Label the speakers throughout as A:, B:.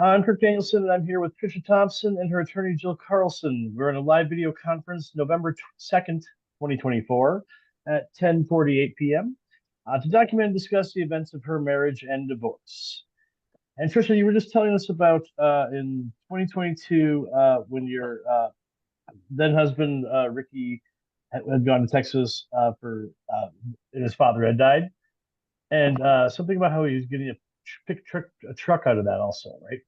A: I'm Kirk Danielson, and I'm here with Patricia Thompson and her attorney, Jill Carlson. We're in a live video conference November 2nd, 2024 at 10:48 p.m. To document and discuss the events of her marriage and divorce. And Tricia, you were just telling us about in 2022 when your then husband, Ricky, had gone to Texas and his father had died, and something about how he was getting a truck out of that also, right?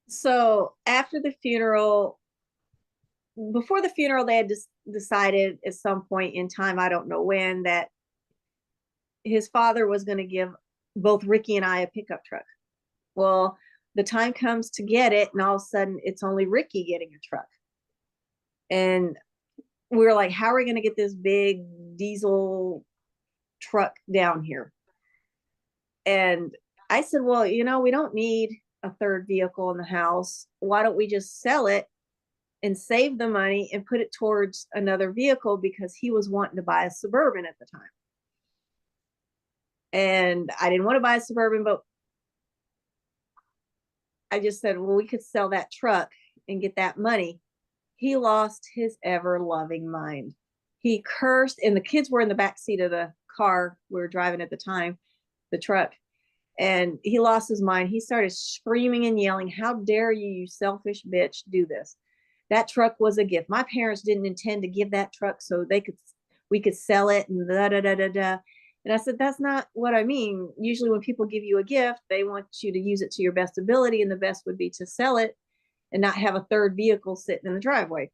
B: So after the funeral, before the funeral, they had decided at some point in time, I don't know when, that his father was going to give both Ricky and I a pickup truck. Well, the time comes to get it, and all of a sudden it's only Ricky getting a truck. And we were like, how are we going to get this big diesel truck down here? And I said, well, we don't need a third vehicle in the house. Why don't we just sell it and save the money and put it towards another vehicle, because he was wanting to buy a Suburban at the time. And I didn't want to buy a Suburban, but I just said, well, we could sell that truck and get that money. He lost his ever-loving mind. He cursed, and the kids were in the back seat of the car we were driving at the time, the truck. And he lost his mind. He started screaming and yelling, how dare you, you selfish bitch, do this. That truck was a gift. My parents didn't intend to give that truck so we could sell it and da da da da da. And I said, that's not what I mean. Usually when people give you a gift, they want you to use it to your best ability, and the best would be to sell it and not have a third vehicle sitting in the driveway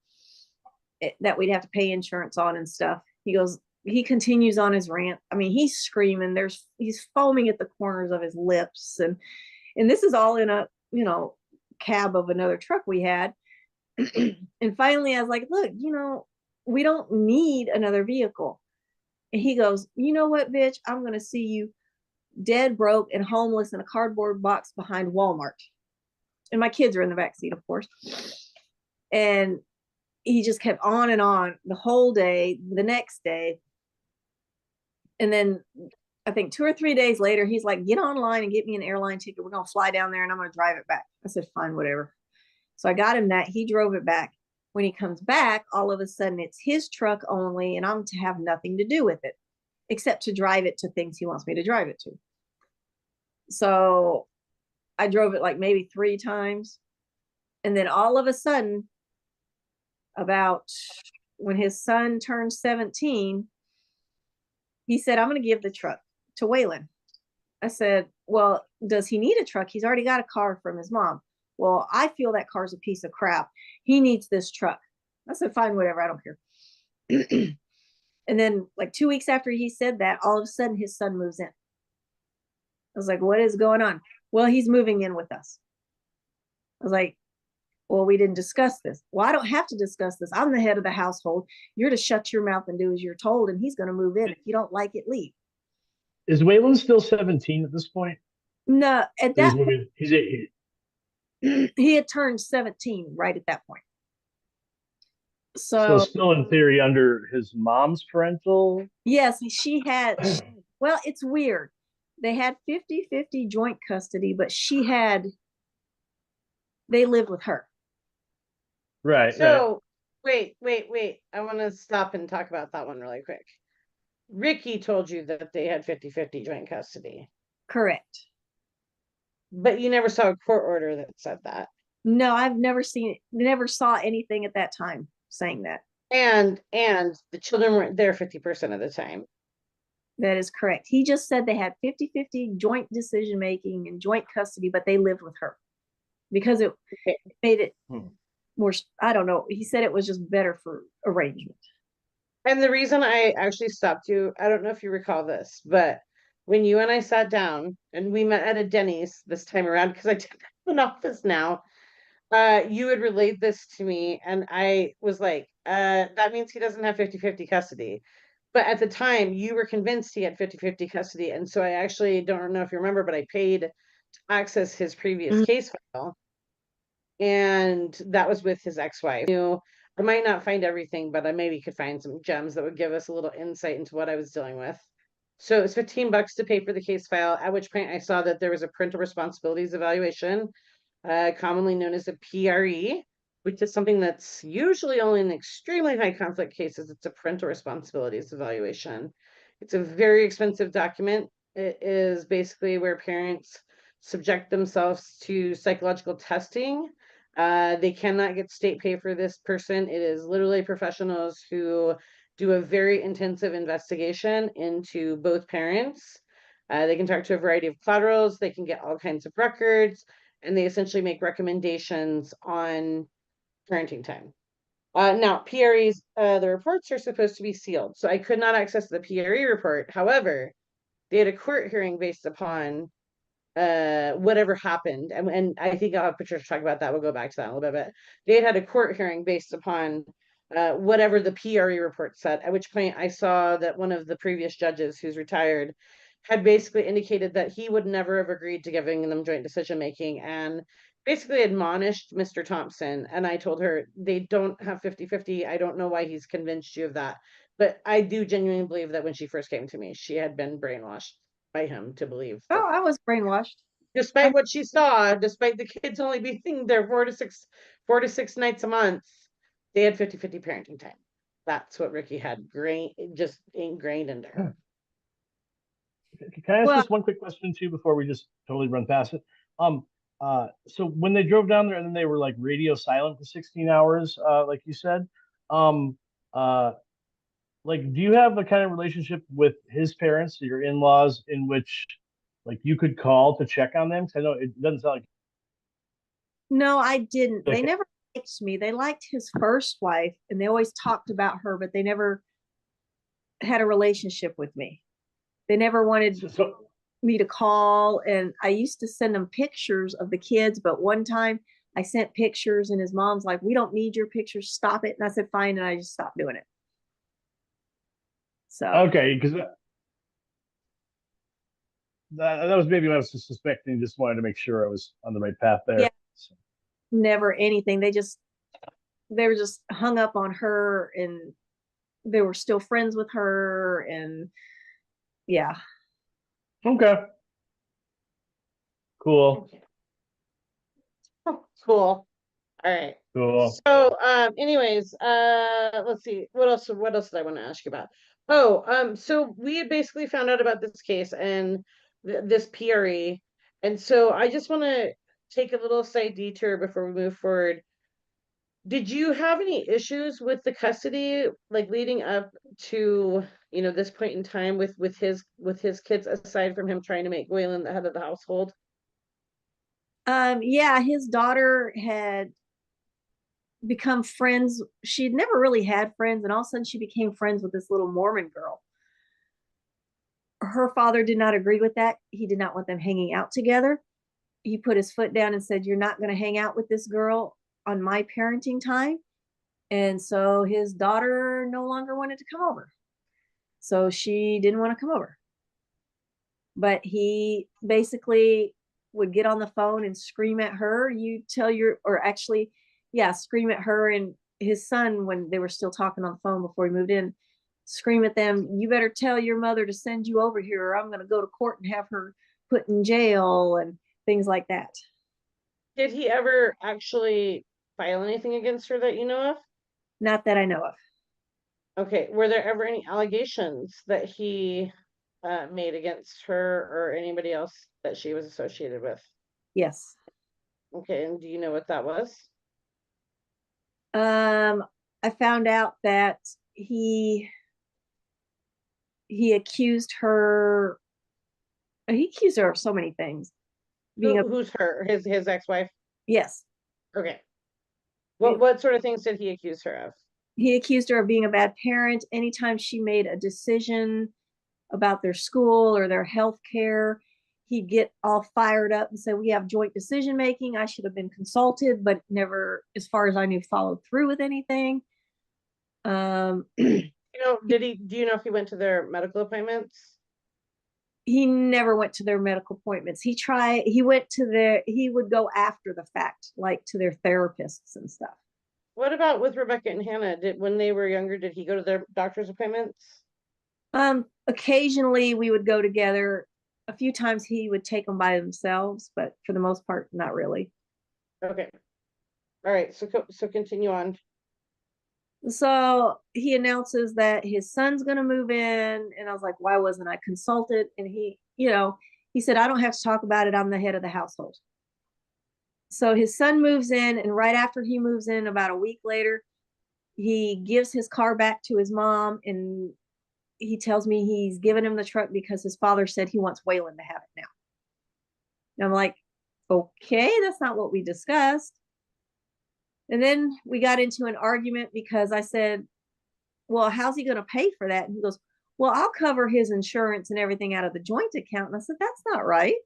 B: that we'd have to pay insurance on and stuff. He continues on his rant. I mean, he's screaming. He's foaming at the corners of his lips. And this is all in a, cab of another truck we had. And finally I was like, look, we don't need another vehicle. And he goes, you know what, bitch, I'm going to see you dead broke and homeless in a cardboard box behind Walmart. And my kids are in the back seat, of course. And he just kept on and on the whole day, the next day. And then I think 2 or 3 days later, he's like, get online and get me an airline ticket. We're going to fly down there and I'm going to drive it back. I said, fine, whatever. So I got him that. He drove it back. When he comes back, all of a sudden it's his truck only, and I'm to have nothing to do with it except to drive it to things he wants me to drive it to. So I drove it like maybe 3 times. And then all of a sudden, about when his son turned 17, he said, I'm going to give the truck to Waylon. I said, well, does he need a truck? He's already got a car from his mom. Well, I feel that car's a piece of crap. He needs this truck. I said, fine, whatever. I don't care. And then like 2 weeks after he said that, all of a sudden his son moves in. I was like, what is going on? Well, he's moving in with us. I was like, well, we didn't discuss this. Well, I don't have to discuss this. I'm the head of the household. You're to shut your mouth and do as you're told, and he's going to move in. If you don't like it, leave.
A: Is Waylon still 17 at this point?
B: No, at that point,
A: he's 8.
B: He had turned 17 right at that point.
A: So still in theory under his mom's parental?
B: Yes, she had, well, it's weird. They had 50-50 joint custody, but they lived with her.
A: Right.
C: So right. Wait. I want to stop and talk about that one really quick. Ricky told you that they had 50-50 joint custody.
B: Correct.
C: But you never saw a court order that said that.
B: No, I've never saw anything at that time saying that.
C: And the children weren't there 50% of the time.
B: That is correct. He just said they had 50-50 joint decision making and joint custody, but they lived with her because it made it more, I don't know. He said it was just better for arrangement.
C: And the reason I actually stopped you, I don't know if you recall this, but when you and I sat down and we met at a Denny's this time around, because I didn't have an office now, you had relayed this to me, and I was like, that means he doesn't have 50-50 custody. But at the time, you were convinced he had 50-50 custody, and so I actually don't know if you remember, but I paid to access his previous case file, and that was with his ex-wife. I might not find everything, but I maybe could find some gems that would give us a little insight into what I was dealing with. So it was $15 to pay for the case file, at which point I saw that there was a parental responsibilities evaluation, commonly known as a PRE, which is something that's usually only in extremely high conflict cases. It's a parental responsibilities evaluation. It's a very expensive document. It is basically where parents subject themselves to psychological testing. They cannot get state pay for this person. It is literally professionals who do a very intensive investigation into both parents. They can talk to a variety of collaterals. They can get all kinds of records, and they essentially make recommendations on parenting time. Now, PREs, the reports are supposed to be sealed, so I could not access the PRE report. However, they had a court hearing based upon whatever happened, and I think I'll have Patricia talk about that. We'll go back to that in a little bit. But they had a court hearing based upon whatever the PRE report said. At which point, I saw that one of the previous judges, who's retired, had basically indicated that he would never have agreed to giving them joint decision making, and basically admonished Mr. Thompson. And I told her, they don't have 50-50. I don't know why he's convinced you of that. But I do genuinely believe that when she first came to me, she had been brainwashed by him to believe that,
B: Oh, I was brainwashed.
C: despite what she saw, despite the kids only being there 4 to 6 nights a month, they had 50-50 parenting time. That's what Ricky had just ingrained into her.
A: Can I ask
B: Well,
A: just one quick question too before we just totally run past it? So when they drove down there and then they were like radio silent for 16 hours, like you said, um, uh, like, do you have a kind of relationship with his parents, your in-laws, in which like you could call to check on them? 'Cause I know it doesn't sound
B: no, I didn't. They
A: like
B: never liked me. They liked his first wife and they always talked about her, but they never had a relationship with me. They never wanted
A: so.
B: me to call. And I used to send them pictures of the kids, but one time I sent pictures and his mom's like, we don't need your pictures. Stop it. And I said, fine. And I just stopped doing it. So
A: Okay, because that was maybe what I was suspecting. Just wanted to make sure I was on the right path there.
B: yeah,
A: So,
B: never anything. They were just hung up on her and they were still friends with her. And yeah.
A: okay, cool,
C: Okay. Oh, cool. All right.
A: cool.
C: So, anyways, let's see. What else did I want to ask you about? Oh, so we had basically found out about this case and this PRE. And so I just want to take a little side detour before we move forward. Did you have any issues with the custody, like leading up to, this point in time with his kids, aside from him trying to make Waylon the head of the household?
B: Yeah, his daughter had become friends. She'd never really had friends, and all of a sudden she became friends with this little Mormon girl. Her father did not agree with that. He did not want them hanging out together. He put his foot down and said, you're not going to hang out with this girl on my parenting time. And so his daughter no longer wanted to come over. So she didn't want to come over. But he basically would get on the phone and scream at her. Scream at her and his son when they were still talking on the phone before he moved in. Scream at them, you better tell your mother to send you over here or I'm going to go to court and have her put in jail and things like that.
C: Did he ever actually file anything against her that you know of?
B: Not that I know of.
C: Okay, were there ever any allegations that he made against her or anybody else that she was associated with?
B: Yes.
C: Okay, and do you know what that was?
B: I found out that he accused her. He accused her of so many things.
C: Who's her? His ex-wife?
B: Yes.
C: Okay. What sort of things did he accuse her of?
B: He accused her of being a bad parent. Anytime she made a decision about their school or their health care, he'd get all fired up and say, we have joint decision making. I should have been consulted, but never, as far as I knew, followed through with anything.
C: Do you know if he went to their medical appointments?
B: He never went to their medical appointments. He would go after the fact, like to their therapists and stuff.
C: What about with Rebecca and Hannah? When they were younger, did he go to their doctor's appointments?
B: Occasionally we would go together. A few times he would take them by themselves, but for the most part, not really.
C: Okay. All right. So continue on.
B: So he announces that his son's going to move in. And I was like, why wasn't I consulted? And he said, I don't have to talk about it. I'm the head of the household. So his son moves in. And right after he moves in, about a week later, he gives his car back to his mom. And he tells me he's given him the truck because his father said he wants Waylon to have it now. And I'm like, okay, that's not what we discussed. And then we got into an argument because I said, well, how's he going to pay for that? And he goes, well, I'll cover his insurance and everything out of the joint account. And I said, that's not right.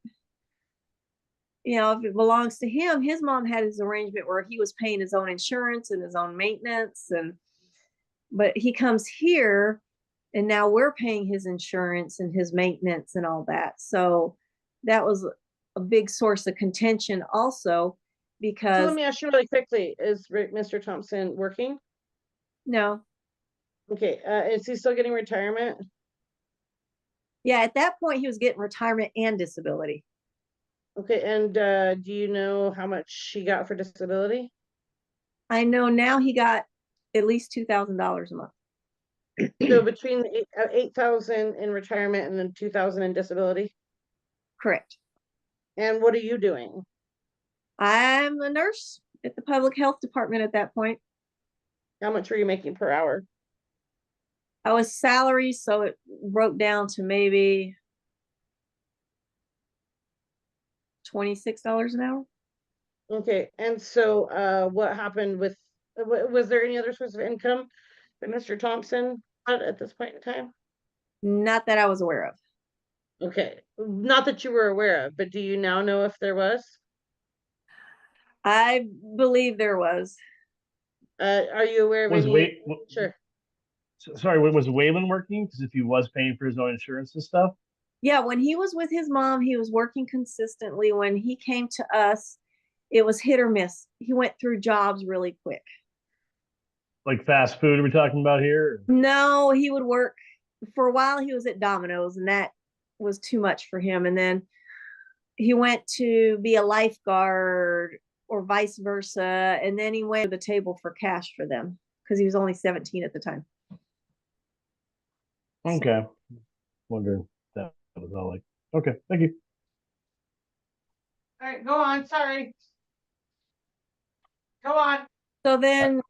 B: If it belongs to him, his mom had his arrangement where he was paying his own insurance and his own maintenance. But he comes here and now we're paying his insurance and his maintenance and all that. So that was a big source of contention also.
C: So
B: Because
C: let me ask you really quickly, is Mr. Thompson working?
B: no,
C: Okay, is he still getting retirement?
B: yeah, at that point he was getting retirement and disability.
C: Okay, and do you know how much he got for disability?
B: I know now he got at least $2,000 a month.
C: So between 8,000 in retirement and then 2,000 in disability?
B: Correct.
C: And what are you doing?
B: I'm a nurse at the public health department at that point.
C: How much were you making per hour?
B: I was salary, so it broke down to maybe $26 an hour.
C: Okay, and so what happened with, was there any other source of income that Mr. Thompson had at this point in time?
B: Not that I was aware of.
C: Okay, not that you were aware of, but do you now know if there was?
B: I believe there was.
C: Are you aware of
A: Was
C: any? Sure.
A: Sorry, was Waylon working? Because if he was paying for his own insurance and stuff.
B: Yeah, when he was with his mom, he was working consistently. When he came to us, it was hit or miss. He went through jobs really quick.
A: Like fast food, are we talking about here?
B: No, he would work for a while. He was at Domino's, and that was too much for him. And then he went to be a lifeguard or vice versa. And then he went to the table for cash for them because he was only 17 at the time.
A: Okay. Wondering if that was all like. Okay, thank you.
C: All right, go on. Sorry. Go on.
B: So then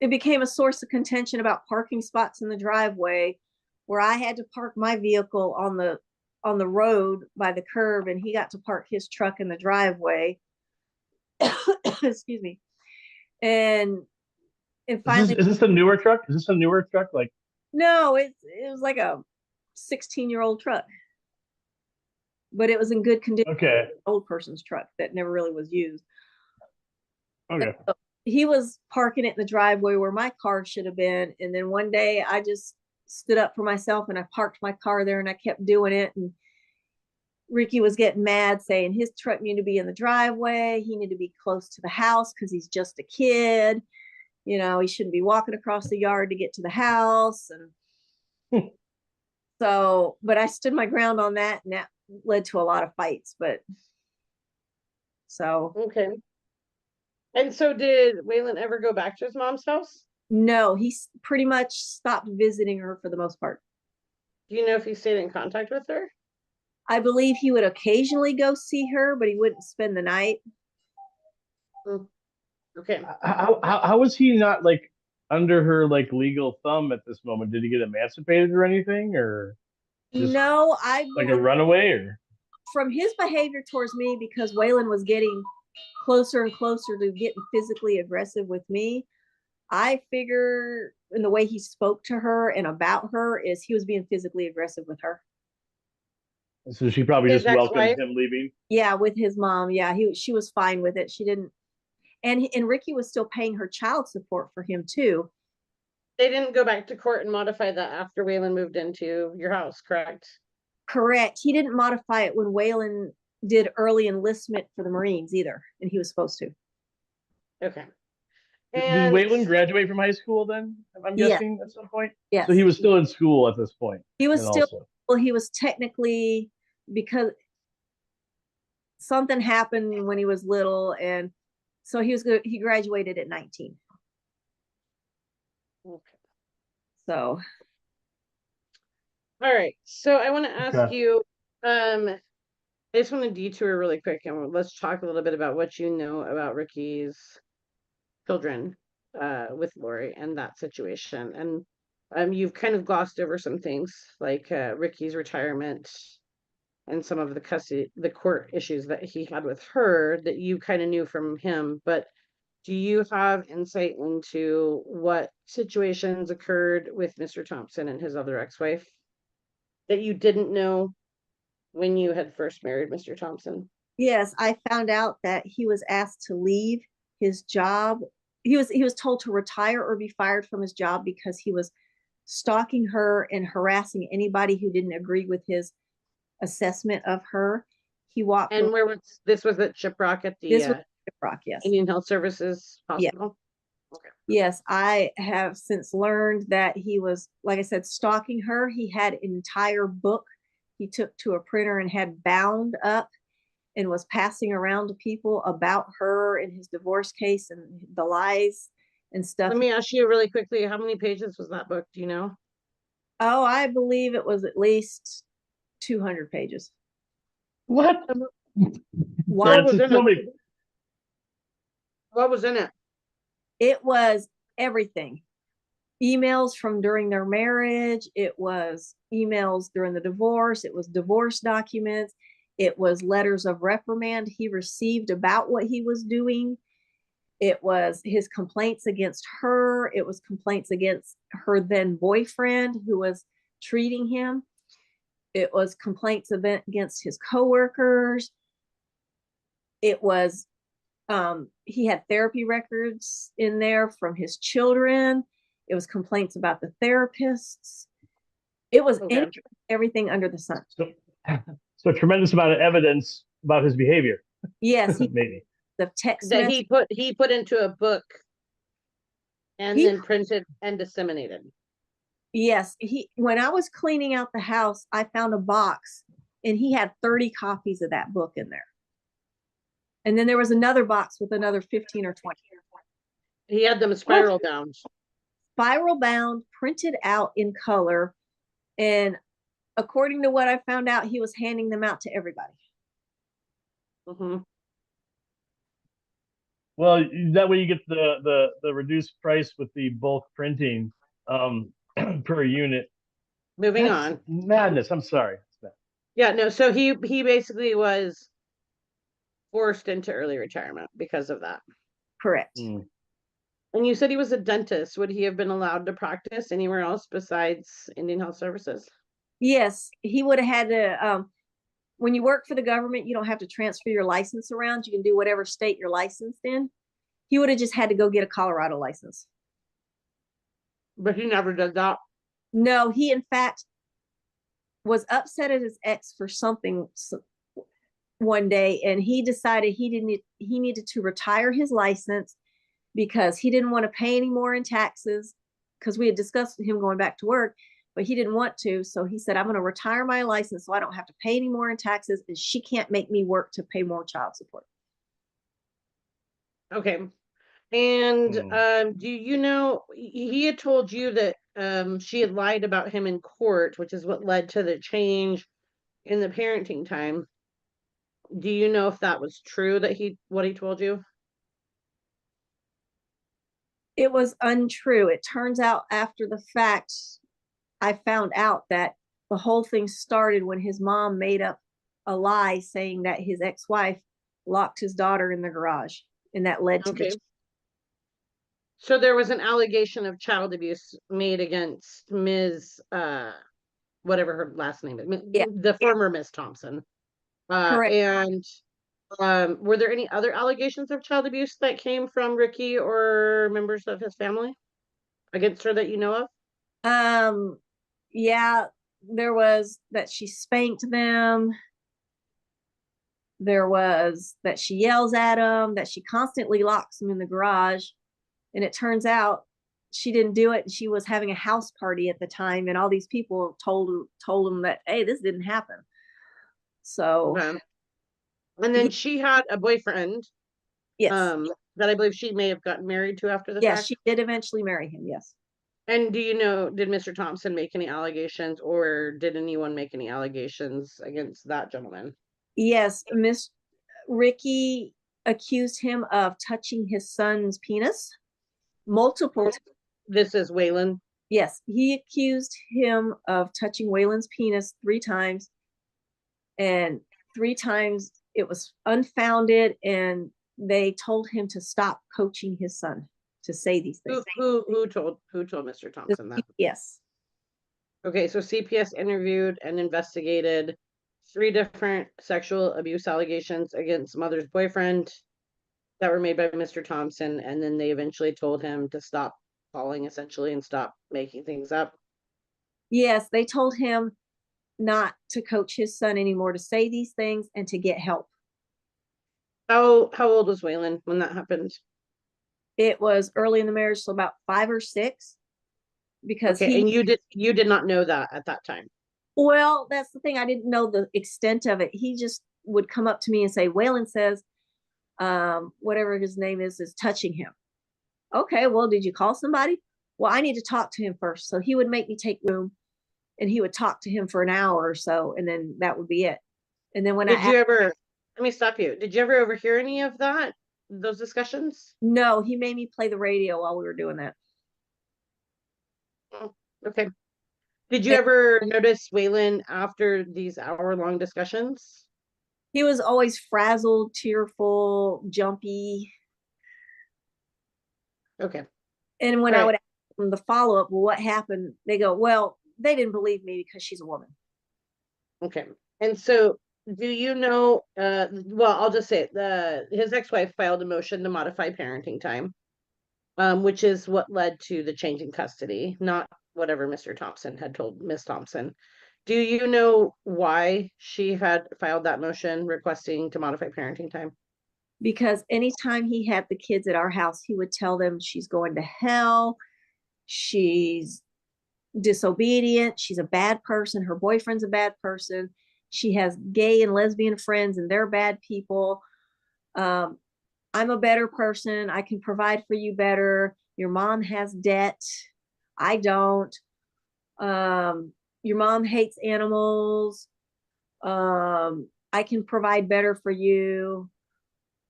B: it became a source of contention about parking spots in the driveway where I had to park my vehicle on the road by the curb, and he got to park his truck in the driveway. Excuse me. And finally,
A: Is this a newer truck? Is this a newer truck? Like,
B: no, it was like a 16-year-old truck, but it was in good condition.
A: okay,
B: Old person's truck that never really was used.
A: okay.
B: So he was parking it in the driveway where my car should have been. And then one day I just stood up for myself and I parked my car there and I kept doing it. And Ricky was getting mad saying his truck needed to be in the driveway. He needed to be close to the house because he's just a kid. He shouldn't be walking across the yard to get to the house. And so, but I stood my ground on that, and that led to a lot of fights.
C: Okay. And so did Waylon ever go back to his mom's house?
B: No, he pretty much stopped visiting her for the most part.
C: Do you know if he stayed in contact with her?
B: I believe he would occasionally go see her, but he wouldn't spend the night.
C: Okay.
A: How was he not like under her like legal thumb at this moment? Did he get emancipated or anything, or just
B: No, I
A: like a runaway, or?
B: from his behavior towards me, because Waylon was getting closer and closer to getting physically aggressive with me, I figure in the way he spoke to her and about her is he was being physically aggressive with her.
A: So she probably
C: His
A: just welcomed
C: ex-wife?
A: him leaving.
B: Yeah, with his mom. Yeah, she was fine with it. She didn't, and Ricky was still paying her child support for him too.
C: They didn't go back to court and modify that after Waylon moved into your house, correct?
B: Correct. He didn't modify it when Waylon did early enlistment for the Marines either, and he was supposed to.
C: Okay.
A: Did
C: And
A: Waylon graduate from high school then? I'm
B: Yeah.
A: guessing at some point.
B: Yes.
A: So he was still in school at this point.
B: He was
A: and
B: still,
A: also.
B: well, he was technically, because something happened when he was little, and so he graduated at 19.
C: Okay.
B: So
C: All right. So I want to ask
A: Okay.
C: you, I just want to detour really quick and let's talk a little bit about what you know about Ricky's children with Lori and that situation. And you've kind of glossed over some things like Ricky's retirement and some of the court issues that he had with her that you kind of knew from him. But do you have insight into what situations occurred with Mr. Thompson and his other ex-wife that you didn't know when you had first married Mr. Thompson?
B: yes, I found out that he was asked to leave his job. He was told to retire or be fired from his job because he was stalking her and harassing anybody who didn't agree with his assessment of her. He walked.
C: And where was this? Was at Shiprock at the
B: This was Rock, yes.
C: Indian Health Services Hospital?
B: Yes, I have since learned that he was, like I said, stalking her. He had an entire book he took to a printer and had bound up and was passing around to people about her and his divorce case and the lies and stuff.
C: Let me ask you really quickly, how many pages was that book? Do you know?
B: Oh, I believe it was at least 200 pages.
A: What?
B: Why
C: was in
A: Tell
C: it?
A: me.
C: What was in it?
B: It was everything. Emails from during their marriage. It was emails during the divorce. It was divorce documents. It was letters of reprimand he received about what he was doing. It was his complaints against her. It was complaints against her then boyfriend who was treating him. It was complaints against his coworkers. It was he had therapy records in there from his children. It was complaints about the therapists. It was everything under the sun.
A: So a tremendous amount of evidence about his behavior.
B: Yes,
A: maybe
B: the text
C: that
B: message.
C: he put into a book and then printed and disseminated.
B: Yes, when I was cleaning out the house, I found a box and he had 30 copies of that book in there. And then there was another box with another 15 or 20.
C: He had them spiral bound.
B: Spiral bound, printed out in color. And according to what I found out, he was handing them out to everybody.
C: Mm-hmm.
A: Well, that way you get the reduced price with the bulk printing per unit.
C: Moving
A: That's
C: on.
A: Madness. I'm sorry.
C: Yeah, no, so he basically was forced into early retirement because of that.
B: Correct.
C: And you said he was a dentist. Would he have been allowed to practice anywhere else besides Indian Health Services?
B: Yes, he would have had to. When you work for the government, you don't have to transfer your license around. You can do whatever state you're licensed in. He would have just had to go get a Colorado license.
C: But he never did that.
B: No, he in fact was upset at his ex for something one day, and he decided he needed to retire his license because he didn't want to pay any more in taxes, because we had discussed him going back to work, but he didn't want to. So he said, I'm going to retire my license so I don't have to pay any more in taxes, and she can't make me work to pay more child support.
C: Okay. And do you know, he had told you that she had lied about him in court, which is what led to the change in the parenting time. Do you know if that was true, that what he told you?
B: It was untrue. It turns out after the fact, I found out that the whole thing started when his mom made up a lie saying that his ex-wife locked his daughter in the garage, and that led to the.
C: So there was an allegation of child abuse made against Ms. Whatever her last name is, the former Miss Thompson.
B: Correct.
C: And were there any other allegations of child abuse that came from Ricky or members of his family against her that you know of?
B: Yeah, there was that she spanked them. There was that she yells at them, that she constantly locks them in the garage. And it turns out she didn't do it. She was having a house party at the time, and all these people told them that, hey, this didn't happen. So
C: And then she had a boyfriend,
B: Yes.
C: that I believe she may have gotten married to after the
B: Yes,
C: fact.
B: she did eventually marry him. Yes.
C: And do you know, did Mr. Thompson make any allegations, or did anyone make any allegations against that gentleman?
B: Yes, Miss Ricky accused him of touching his son's penis multiple times.
C: This is Waylon.
B: Yes, he accused him of touching Waylon's penis 3 times, and 3 times it was unfounded, and they told him to stop coaching his son to say these things.
C: Who told Mr. Thompson that?
B: Yes.
C: Okay, so CPS interviewed and investigated 3 different sexual abuse allegations against mother's boyfriend that were made by Mr. Thompson, and then they eventually told him to stop calling, essentially, and stop making things up.
B: Yes, they told him not to coach his son anymore, to say these things and to get help.
C: How old was Waylon when that happened?
B: It was early in the marriage, so about 5 or 6, because
C: Okay, and you did not know that at that time.
B: well, that's the thing. I didn't know the extent of it. He just would come up to me and say, Waylon says, whatever his name is touching him. Okay, well, did you call somebody? Well, I need to talk to him first. So he would make me take room, and he would talk to him for an hour or so, and then that would be it. And then when
C: Did you ever, let me stop you. Did you ever overhear any of that, those discussions?
B: No, he made me play the radio while we were doing that.
C: Oh, okay. Did you ever notice Waylon after these hour-long discussions?
B: He was always frazzled, tearful, jumpy.
C: Okay.
B: And when
C: Right.
B: I would ask them the follow-up, well, what happened? They go, well, they didn't believe me because she's a woman.
C: Okay. And so do you know, well, I'll just say it, his ex-wife filed a motion to modify parenting time, which is what led to the change in custody, not whatever Mr. Thompson had told Miss Thompson. Do you know why she had filed that motion requesting to modify parenting time?
B: Because anytime he had the kids at our house, he would tell them she's going to hell. She's disobedient. She's a bad person. Her boyfriend's a bad person. She has gay and lesbian friends, and they're bad people. I'm a better person. I can provide for you better. Your mom has debt. I don't. Your mom hates animals. I can provide better for you.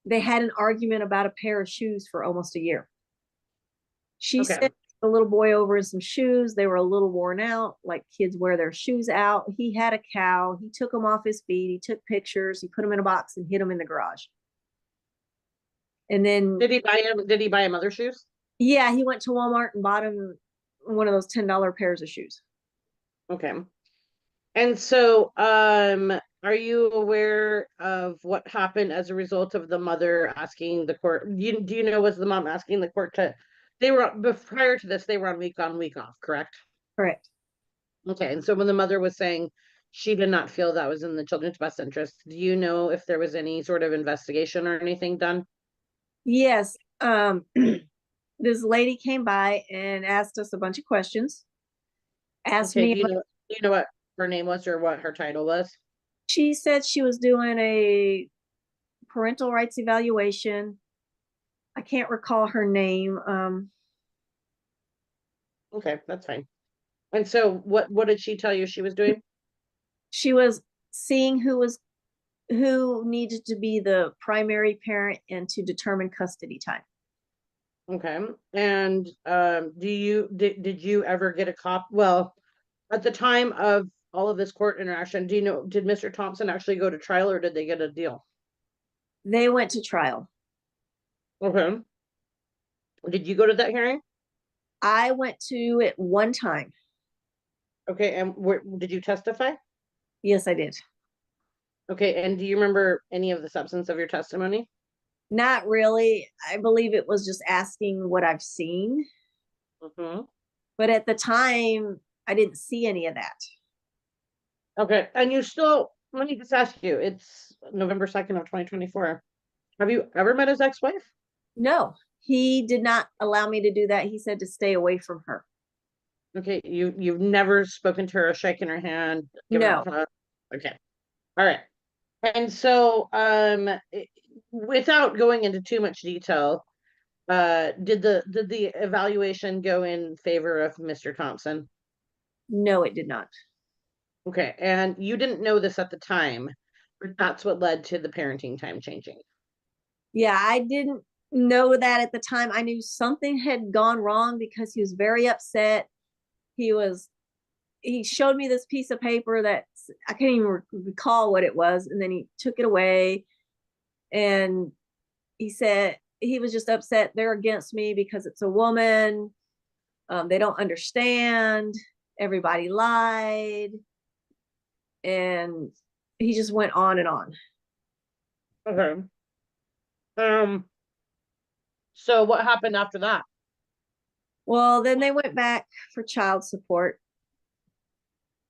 B: They had an argument about a pair of shoes for almost a year. She sent the little boy over in some shoes. They were a little worn out, like kids wear their shoes out. He had a cow. He took them off his feet. He took pictures. He put them in a box and hid them in the garage. And then
C: Did he buy him other shoes?
B: yeah, he went to Walmart and bought him one of those $10 pairs of shoes.
C: Okay. And so, are you aware of what happened as a result of the mother asking the court? Do you know, was the mom asking the court to, prior to this, they were on, week off, correct?
B: Correct.
C: Okay. And so when the mother was saying she did not feel that was in the children's best interest, do you know if there was any sort of investigation or anything done?
B: Yes. This lady came by and asked us a bunch of questions. Asked
C: Okay,
B: me,
C: do you know what her name was or what her title was?
B: she said she was doing a parental rights evaluation. I can't recall her name.
C: Okay, that's fine. And so what did she tell you she was doing?
B: She was seeing who needed to be the primary parent and to determine custody time.
C: Okay. And did you ever get a cop? Well, at the time of all of this court interaction, do you know, did Mr. Thompson actually go to trial or did they get a deal?
B: They went to trial.
C: Okay. Did you go to that hearing?
B: I went to it one time.
C: Okay, and did you testify?
B: Yes, I did.
C: Okay, and do you remember any of the substance of your testimony?
B: Not really. I believe it was just asking what I've seen.
C: Mm-hmm.
B: But at the time, I didn't see any of that.
C: Okay, and you still, let me just ask you, it's November 2nd of 2024. Have you ever met his ex-wife?
B: No, he did not allow me to do that. He said to stay away from her.
C: Okay, you've never spoken to her or shaken her hand?
B: No.
C: Okay. All right. And so, without going into too much detail, did the evaluation go in favor of Mr. Thompson?
B: No, it did not.
C: Okay, and you didn't know this at the time, but that's what led to the parenting time changing.
B: Yeah, I didn't know that at the time. I knew something had gone wrong because he was very upset. He showed me this piece of paper that I can't even recall what it was, and then he took it away, and he said he was just upset. They're against me because it's a woman. They don't understand. Everybody lied, and he just went on and on.
C: Okay. So what happened after that?
B: Well, then they went back for child support,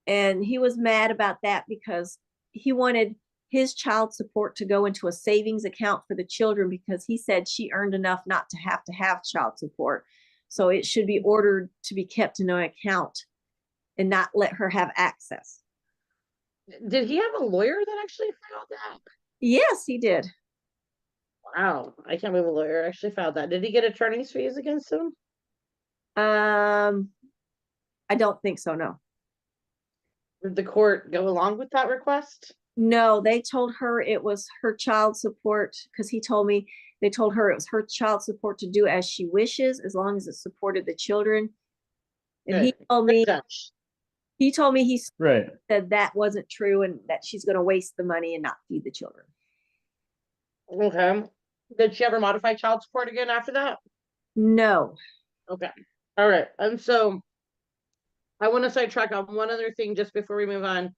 B: and he was mad about that because he wanted his child support to go into a savings account for the children because he said she earned enough not to have child support. So it should be ordered to be kept in an account and not let her have access.
C: Did he have a lawyer that actually filed that?
B: Yes, he did.
C: Wow, I can't believe a lawyer actually filed that. Did he get attorney's fees against him?
B: I don't think so, no.
C: Did the court go along with that request?
B: No, they told her it was her child support because he told me they told her it was her child support to do as she wishes as long as it supported the children. And
C: Good. He
B: told me he
A: Right.
B: said that wasn't true and that she's going to waste the money and not feed the children.
C: Okay. Did she ever modify child support again after that?
B: No.
C: Okay. All right. And so I want to sidetrack on one other thing just before we move on.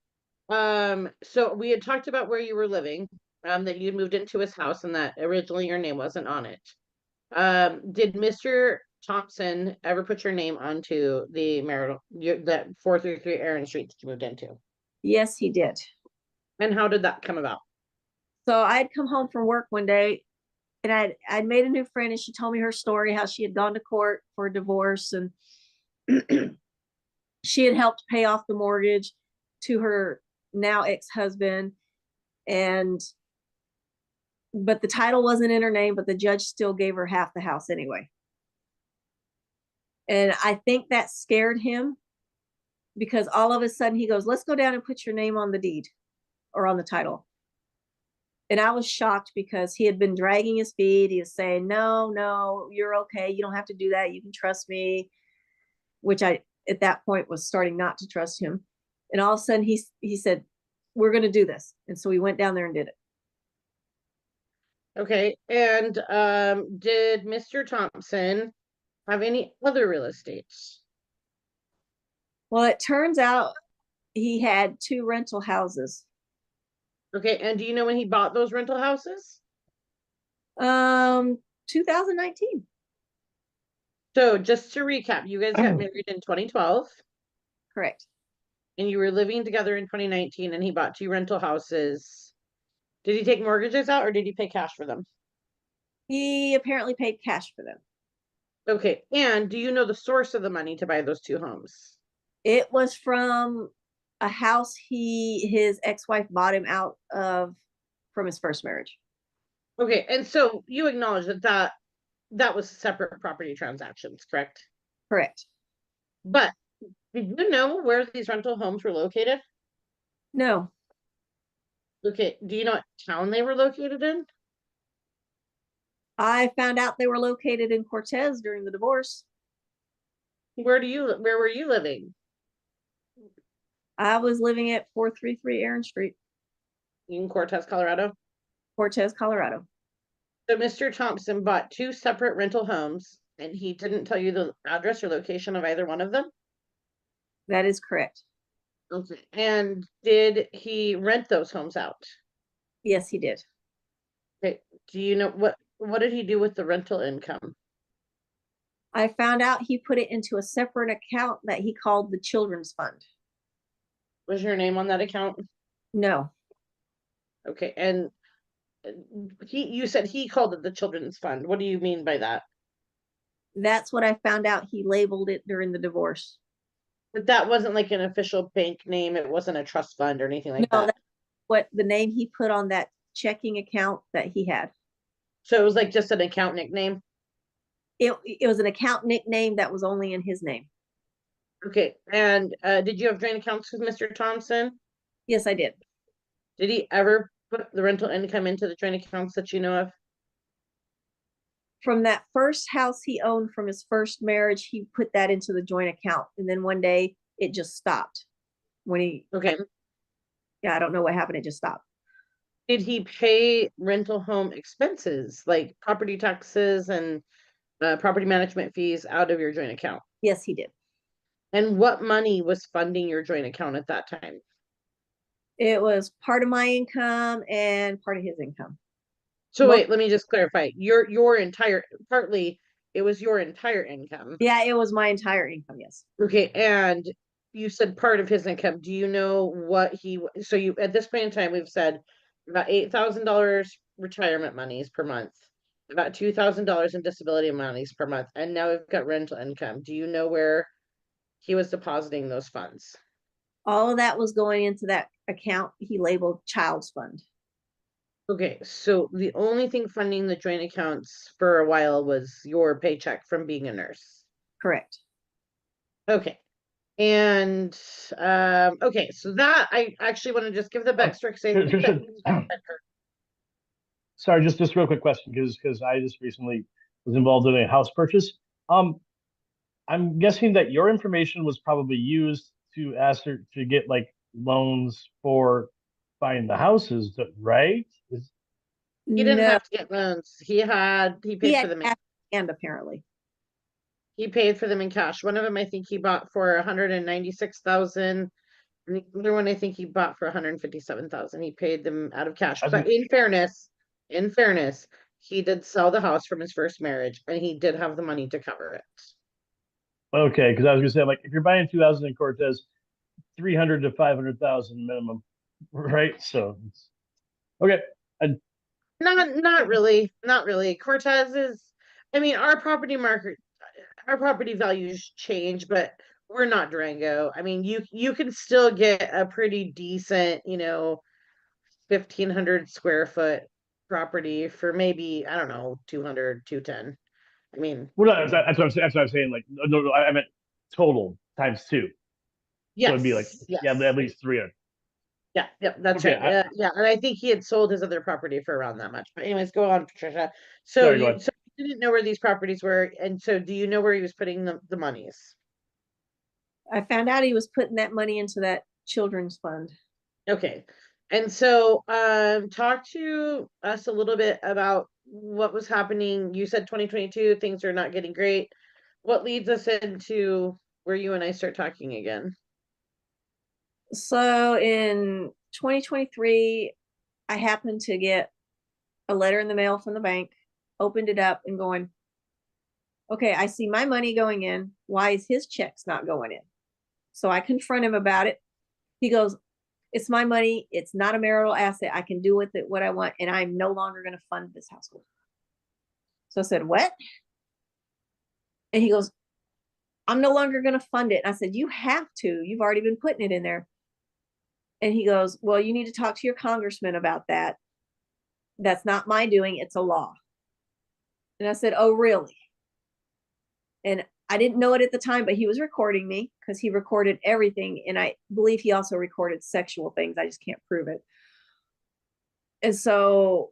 C: So we had talked about where you were living, that you moved into his house and that originally your name wasn't on it. Did Mr. Thompson ever put your name onto the that 433 Aaron Street that you moved into?
B: Yes, he did.
C: And how did that come about?
B: So I'd come home from work one day and I'd made a new friend and she told me her story, how she had gone to court for a divorce and she had helped pay off the mortgage to her now ex-husband. But the title wasn't in her name, but the judge still gave her half the house anyway. And I think that scared him because all of a sudden he goes, let's go down and put your name on the deed or on the title. And I was shocked because he had been dragging his feet. He was saying, no, you're okay. You don't have to do that. You can trust me, which I, at that point, was starting not to trust him. And all of a sudden he said, we're going to do this. And so we went down there and did it.
C: Okay. And did Mr. Thompson have any other real estates?
B: Well, it turns out he had 2 rental houses.
C: Okay. And do you know when he bought those rental houses?
B: 2019.
C: So just to recap, you guys got married in 2012
B: Correct.
C: and you were living together in 2019 and he bought 2 rental houses. Did he take mortgages out or did he pay cash for them?
B: He apparently paid cash for them.
C: Okay. And do you know the source of the money to buy those 2 homes?
B: It was from a house his ex-wife bought him out of from his first marriage.
C: Okay. And so you acknowledge that was separate property transactions, correct?
B: Correct.
C: But did you know where these rental homes were located?
B: No.
C: Okay. Do you know what town they were located in?
B: I found out they were located in Cortez during the divorce.
C: Where were you living?
B: I was living at 433 Aaron Street,
C: In Cortez, Colorado.
B: Cortez, Colorado.
C: So Mr. Thompson bought 2 separate rental homes and he didn't tell you the address or location of either one of them?
B: That is correct.
C: Okay. And did he rent those homes out?
B: Yes, he did.
C: Okay. Do you know what did he do with the rental income?
B: I found out he put it into a separate account that he called the Children's Fund.
C: Was your name on that account?
B: No.
C: Okay. And you said he called it the Children's Fund. What do you mean by that?
B: That's what I found out. He labeled it during the divorce.
C: But that wasn't like an official bank name. It wasn't a trust fund or anything like that.
B: what the name he put on that checking account that he had.
C: So it was like just an account nickname?
B: It was an account nickname that was only in his name.
C: Okay, and did you have joint accounts with Mr. Thompson?
B: Yes, I did.
C: Did he ever put the rental income into the joint accounts that you know of?
B: From that first house he owned from his first marriage, he put that into the joint account. And then one day it just stopped. When he,
C: Okay.
B: yeah, I don't know what happened. It just stopped.
C: Did he pay rental home expenses like property taxes and property management fees out of your joint account?
B: Yes, he did.
C: And what money was funding your joint account at that time?
B: It was part of my income and part of his income.
C: So
B: Most-
C: wait, let me just clarify. Your entire, partly it was your entire income.
B: Yeah, it was my entire income. Yes.
C: Okay, and you said part of his income. Do you know what so you, at this point in time, we've said about $8,000 retirement monies per month, about $2,000 in disability monies per month, and now we've got rental income. Do you know where he was depositing those funds?
B: All of that was going into that account he labeled child's fund.
C: Okay, so the only thing funding the joint accounts for a while was your paycheck from being a nurse.
B: Correct.
C: Okay. And okay, so that I actually want to just give the backstory because I think that
A: Patricia, sorry, just real quick question, because I just recently was involved in a house purchase. I'm guessing that your information was probably used to ask her to get like loans for buying the houses, right?
C: he didn't
B: No,
C: have to get loans. He
B: he
C: paid for
B: had
C: them.
B: cash and apparently.
C: He paid for them in cash. One of them I think he bought for 196,000. And the other one I think he bought for 157,000. He paid them out of cash.
A: I was
C: But in fairness, he did sell the house from his first marriage and he did have the money to cover it.
A: Okay, because I was gonna say, like, if you're buying 2,000 in Cortez, 300 to 500,000 minimum, right? So, okay, and
C: Not really. Not really. Cortez is, I mean, our property values change, but we're not Durango. I mean, you can still get a pretty decent, 1,500 square foot property for maybe, I don't know, 200, 210. I mean,
A: well, no, that's what I'm saying. Like, no, I meant total times two, so it'd be like,
C: yes,
A: yeah, at
C: yes.
A: least 300.
C: Yeah, yep, that's
A: Okay,
C: right. Yeah, and I think he had sold his other property for around that much. But anyways, go on, Patricia. So
A: sorry, go ahead.
C: so you didn't know where these properties were, and so do you know where he was putting the monies?
B: I found out he was putting that money into that children's fund.
C: Okay. And so talk to us a little bit about what was happening. You said 2022, things are not getting great. What leads us into where you and I start talking again?
B: So in 2023, I happened to get a letter in the mail from the bank, opened it up and going, okay, I see my money going in. Why is his checks not going in? So I confront him about it. He goes, it's my money. It's not a marital asset. I can do with it what I want. And I'm no longer going to fund this household. So I said, what? And he goes, I'm no longer going to fund it. And I said, you have to. You've already been putting it in there. And he goes, well, you need to talk to your congressman about that. That's not my doing. It's a law. And I said, oh, really? And I didn't know it at the time, but he was recording me because he recorded everything. And I believe he also recorded sexual things. I just can't prove it. And so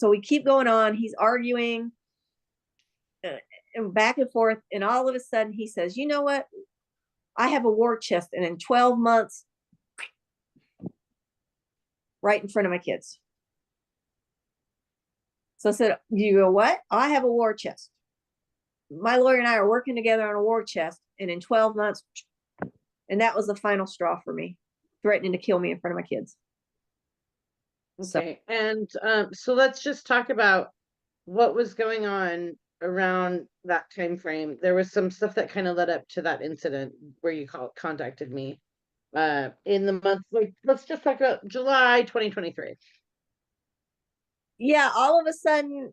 B: we keep going on. He's arguing and back and forth. And all of a sudden he says, you know what? I have a war chest. And in 12 months, right in front of my kids. So I said, you go, what? I have a war chest. My lawyer and I are working together on a war chest. And in 12 months, and that was the final straw for me, threatening to kill me in front of my kids.
C: Okay. And so let's just talk about what was going on around that time frame. There was some stuff that kind of led up to that incident where you contacted me in the month, like, let's just talk about July 2023.
B: Yeah, all of a sudden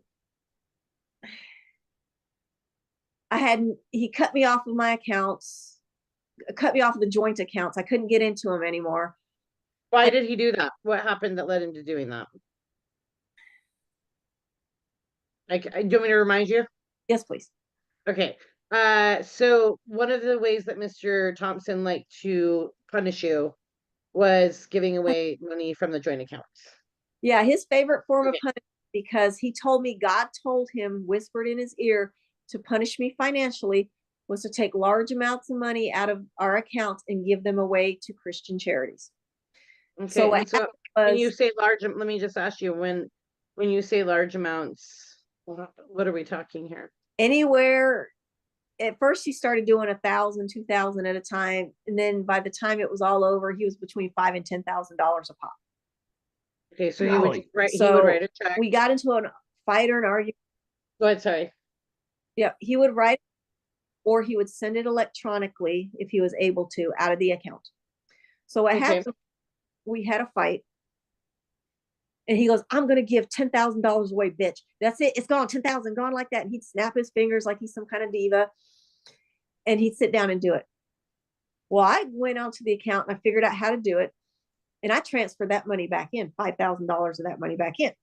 B: he cut me off of my accounts, cut me off of the joint accounts. I couldn't get into them anymore.
C: Why did he do that? What happened that led him to doing that? Like, do you want me to remind you?
B: Yes, please.
C: Okay. So one of the ways that Mr. Thompson liked to punish you was giving away money from the joint accounts.
B: Yeah, his favorite form of
C: Okay.
B: punishment, because he told me God told him, whispered in his ear, to punish me financially, was to take large amounts of money out of our accounts and give them away to Christian charities.
C: Okay,
B: So what
C: and so
B: happened
C: when you
B: was
C: say large, let me just ask you, when you say large amounts, what are we talking here?
B: anywhere. At first, he started doing 1,000, 2,000 at a time, and then by the time it was all over, he was between $5,000 and $10,000 a pop.
C: Okay, so
A: Golly.
C: he would write
B: So
C: a check.
B: we got into a fight or an argument.
C: Go ahead, sorry.
B: Yeah, he would write, or he would send it electronically if he was able to out of the account. So what
C: Okay.
B: happened? We had a fight, and he goes, "I'm gonna give $10,000 away, bitch. That's it. It's gone. 10,000 gone like that." And he'd snap his fingers like he's some kind of diva, and he'd sit down and do it. Well, I went onto the account and I figured out how to do it, and I transferred that money back in, $5,000 of that money back in.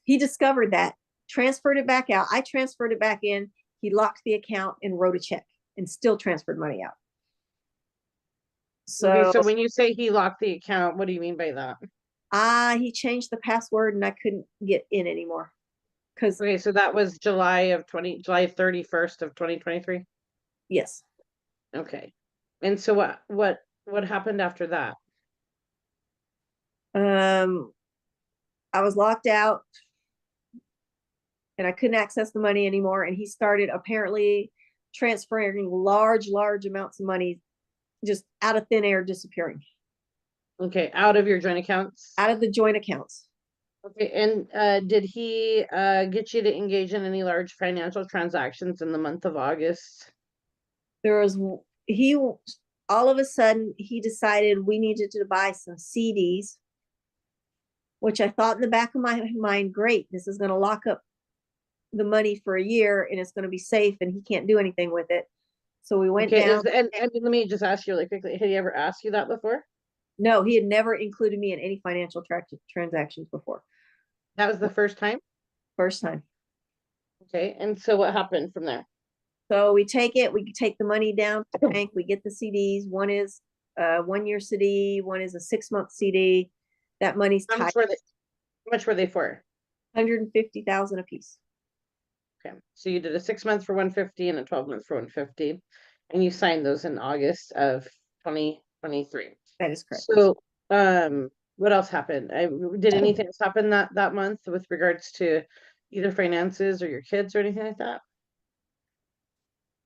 B: He discovered that, transferred it back out. I transferred it back in. He locked the account and wrote a check and still transferred money out.
C: Okay,
B: So
C: so when you say he locked the account, what do you mean by that?
B: he changed the password and I couldn't get in anymore. Because
C: Okay, so that was July 31st of 2023.
B: yes.
C: Okay. And so what happened after that?
B: I was locked out and I couldn't access the money anymore. And he started apparently transferring large amounts of money just out of thin air, disappearing
C: Okay, out of your joint accounts.
B: out of the joint accounts.
C: Okay, and did he get you to engage in any large financial transactions in the month of August?
B: There was he all of a sudden he decided we needed to buy some CDs, which I thought in the back of my mind, great, this is going to lock up the money for a year and it's going to be safe and he can't do anything with it. So we went
C: Okay,
B: down.
C: and let me just ask you really quickly, had he ever asked you that before?
B: No, he had never included me in any financial transactions before.
C: That was the first time?
B: First time.
C: Okay, and so what happened from there?
B: So we take the money down to the bank, we get the CDs. One is a 1-year CD, one is a 6-month CD. That money's
C: How
B: tied.
C: much were they for?
B: 150,000 a piece.
C: Okay, so you did a 6 months for 150 and a 12 months for 150, and you signed those in August of 2023.
B: That is correct.
C: So, what else happened? Did anything else happen that month with regards to either finances or your kids or anything like that?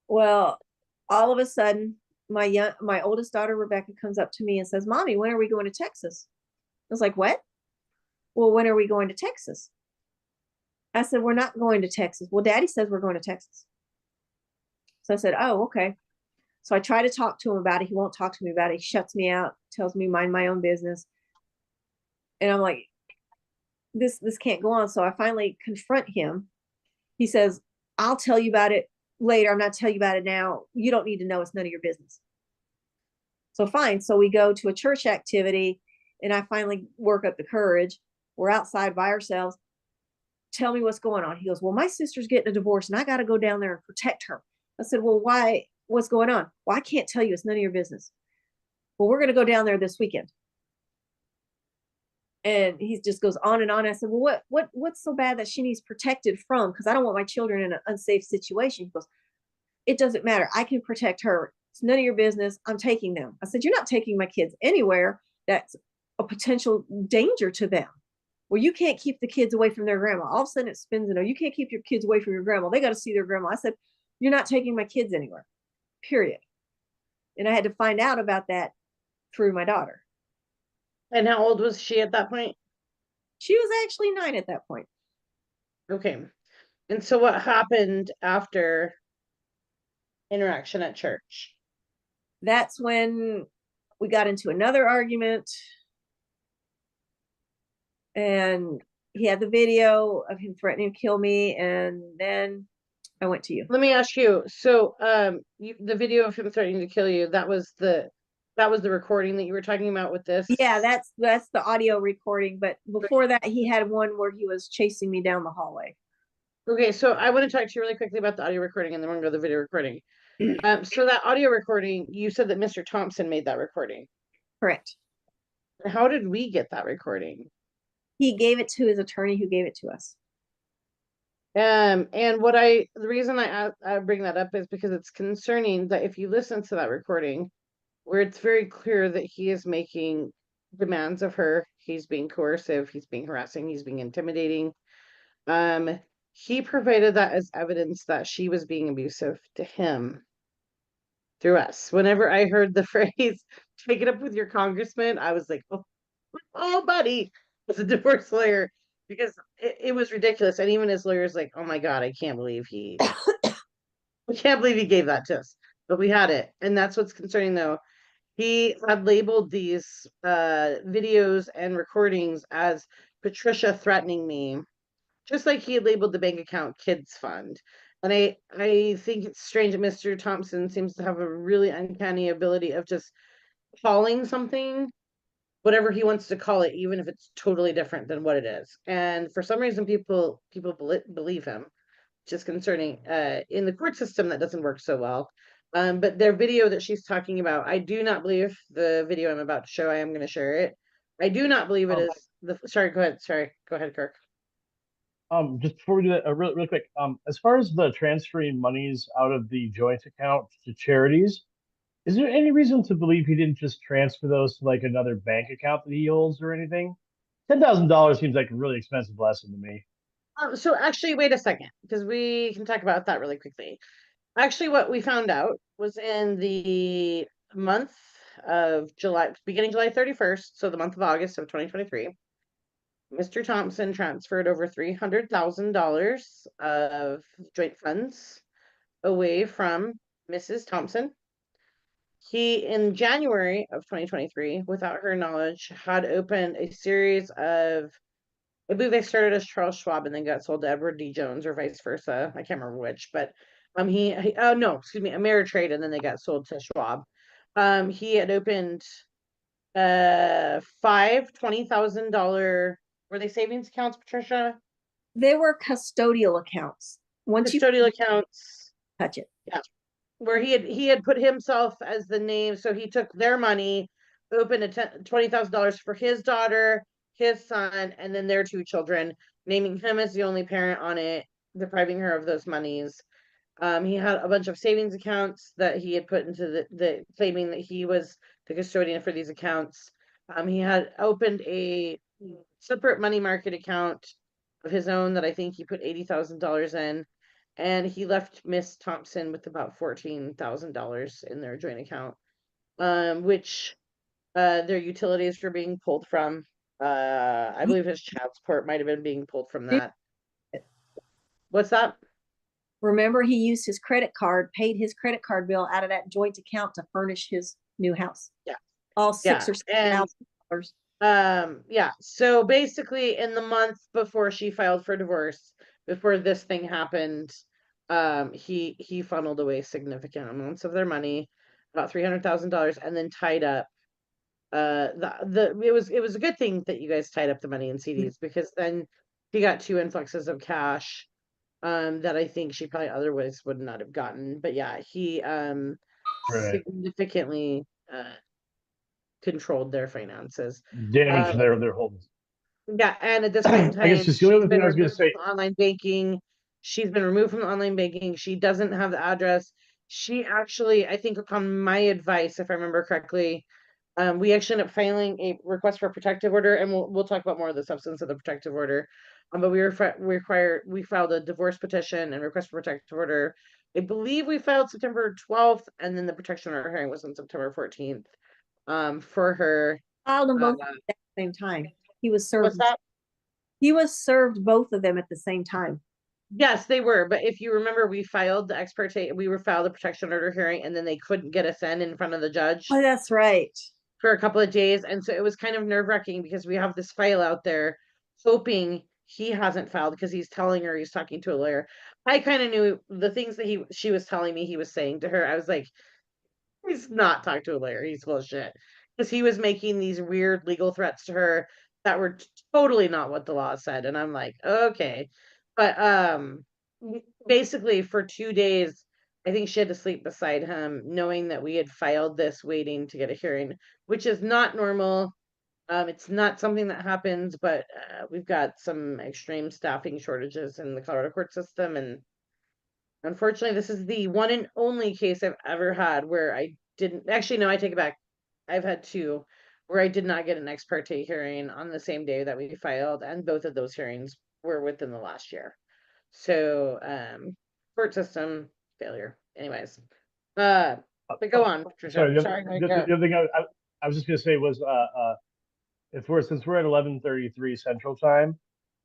B: Well, all of a sudden, my oldest daughter Rebecca comes up to me and says, "Mommy, when are we going to Texas?" I was like, "What?" "Well, when are we going to Texas?" I said, "We're not going to Texas." "Well, Daddy says we're going to Texas." So I said, "Oh, okay." So I try to talk to him about it. He won't talk to me about it. He shuts me out, tells me mind my own business. And I'm like, this can't go on. So I finally confront him. He says, "I'll tell you about it later. I'm not telling you about it now. You don't need to know. It's none of your business." So fine. So we go to a church activity and I finally work up the courage. We're outside by ourselves. "Tell me what's going on." He goes, "Well, my sister's getting a divorce and I got to go down there and protect her." I said, "Well, why? What's going on?" "Well, I can't tell you. It's none of your business." "Well, we're going to go down there this weekend." And he just goes on and on. I said, "Well, what's so bad that she needs protected from? Because I don't want my children in an unsafe situation." He goes, "It doesn't matter. I can protect her. It's none of your business. I'm taking them." I said, "You're not taking my kids anywhere that's a potential danger to them." "Well, you can't keep the kids away from their grandma." All of a sudden it spins and, "Oh, you can't keep your kids away from your grandma. They got to see their grandma." I said, "You're not taking my kids anywhere, period." And I had to find out about that through my daughter.
C: And how old was she at that point?
B: She was actually 9 at that point.
C: Okay. And so what happened after interaction at church?
B: That's when we got into another argument. And he had the video of him threatening to kill me. And then I went to you.
C: Let me ask you, so the video of him threatening to kill you, that was the That was the recording that you were talking about with this?
B: Yeah, that's the audio recording. But before that, he had one where he was chasing me down the hallway.
C: Okay, so I want to talk to you really quickly about the audio recording, and then we're gonna go to the video recording. So that audio recording, you said that Mr. Thompson made that recording.
B: Correct.
C: How did we get that recording?
B: He gave it to his attorney, who gave it to us.
C: And the reason I bring that up is because it's concerning that if you listen to that recording, where it's very clear that he is making demands of her, he's being coercive, he's being harassing, he's being intimidating. He provided that as evidence that she was being abusive to him through us. Whenever I heard the phrase, take it up with your congressman, I was like, oh buddy, as a divorce lawyer, because it was ridiculous. And even his lawyer's like, oh my God, I can't believe he gave that to us. But we had it. And that's what's concerning though. He had labeled these videos and recordings as Patricia threatening me, just like he had labeled the bank account kids fund. And I think it's strange that Mr. Thompson seems to have a really uncanny ability of just calling something whatever he wants to call it, even if it's totally different than what it is. And for some reason, people believe him, which is concerning. In the court system, that doesn't work so well. But their video that she's talking about, I do not believe the video I'm about to show. I am going to share it. I do not believe it is the. Sorry, go ahead. Sorry, go ahead, Kirk.
A: Just before we do that, really quick, as far as the transferring monies out of the joint account to charities, is there any reason to believe he didn't just transfer those to like another bank account that he holds or anything? $10,000 seems like a really expensive lesson to me.
C: So actually, wait a second, because we can talk about that really quickly. Actually, what we found out was in the month of July, beginning July 31st, so the month of August of 2023, Mr. Thompson transferred over $300,000 of joint funds away from Mrs. Thompson. He, in January of 2023, without her knowledge, had opened a series of, I believe they started as Charles Schwab and then got sold to Edward D. Jones or vice versa. I can't remember which, but oh no, excuse me, Ameritrade, and then they got sold to Schwab. He had opened five $20,000, were they savings accounts, Patricia?
B: They were custodial accounts. Once you
C: Custodial accounts.
B: touch it.
C: Yeah. Where he had put himself as the name, so he took their money, opened $20,000 for his daughter, his son, and then their two children, naming him as the only parent on it, depriving her of those monies. He had a bunch of savings accounts that he had put into the claiming that he was the custodian for these accounts. He had opened a separate money market account of his own that I think he put $80,000 in. And he left Miss Thompson with about $14,000 in their joint account, which their utilities were being pulled from. I believe his child support might have been being pulled from that. What's that?
B: Remember, he used his credit card, paid his credit card bill out of that joint account to furnish his new house.
C: Yeah.
B: All six or $7,000.
C: Yeah. So basically, in the month before she filed for divorce, before this thing happened, he funneled away significant amounts of their money, about $300,000, and then tied up. It was a good thing that you guys tied up the money in CDs, because then he got two influxes of cash, that I think she probably otherwise would not have gotten. But yeah, he significantly controlled their finances.
A: Damage their holdings.
C: Yeah, and at this point in time,
A: I guess just the only other thing I was going to say,
C: online banking. She's been removed from the online banking. She doesn't have the address. She actually, I think, upon my advice, if I remember correctly, we actually ended up filing a request for a protective order, and we'll talk about more of the substance of the protective order. But we filed a divorce petition and request for protective order. I believe we filed September 12th, and then the protection order hearing was on September 14th. For her.
B: Filed them both at the same time. He was served.
C: What's that?
B: He was served both of them at the same time.
C: Yes, they were. But if you remember, we filed the ex parte, filed the protection order hearing, and then they couldn't get us in front of the judge.
B: Oh, that's right.
C: For a couple of days. And so it was kind of nerve-wracking, because we have this file out there hoping he hasn't filed, because he's telling her he's talking to a lawyer. I kind of knew the things that she was telling me he was saying to her. I was like, He's not talked to a lawyer. He's full of shit. Because he was making these weird legal threats to her that were totally not what the law said. And I'm like, okay. But basically for 2 days, I think she had to sleep beside him, knowing that we had filed this waiting to get a hearing, which is not normal. It's not something that happens, but we've got some extreme staffing shortages in the Colorado court system, and unfortunately, this is the one and only case I've ever had where I didn't actually, no, I take it back. I've had two where I did not get an ex parte hearing on the same day that we filed, and both of those hearings were within the last year. So, court system failure. Anyways, but go on, Patricia.
A: Sorry,
C: Sorry,
A: the other thing I was just gonna say was since we're at 11:33 Central Time,